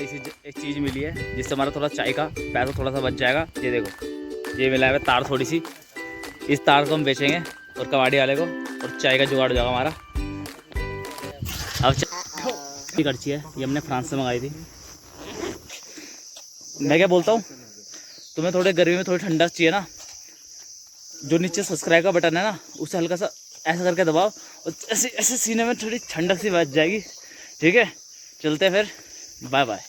छोटी सी एक चीज़ मिली है जिससे हमारा थोड़ा चाय का पैसा थोड़ा सा बच जाएगा। ये देखो, ये मिला है तार थोड़ी सी, इस तार को हम बेचेंगे और कबाड़ी वाले को, और चाय का जुगाड़ हो जाएगा हमारा। अब चाय करची है, ये हमने फ्रांस से मंगाई थी। मैं क्या बोलता हूँ, तुम्हें थोड़े गर्मी में थोड़ी ठंडा चाहिए ना, जो नीचे सब्सक्राइब का बटन है ना, उसे हल्का सा ऐसा करके दबाओ और ऐसे ऐसे सीने में थोड़ी ठंडक सी बच जाएगी। ठीक है, चलते हैं फिर, बाय बाय।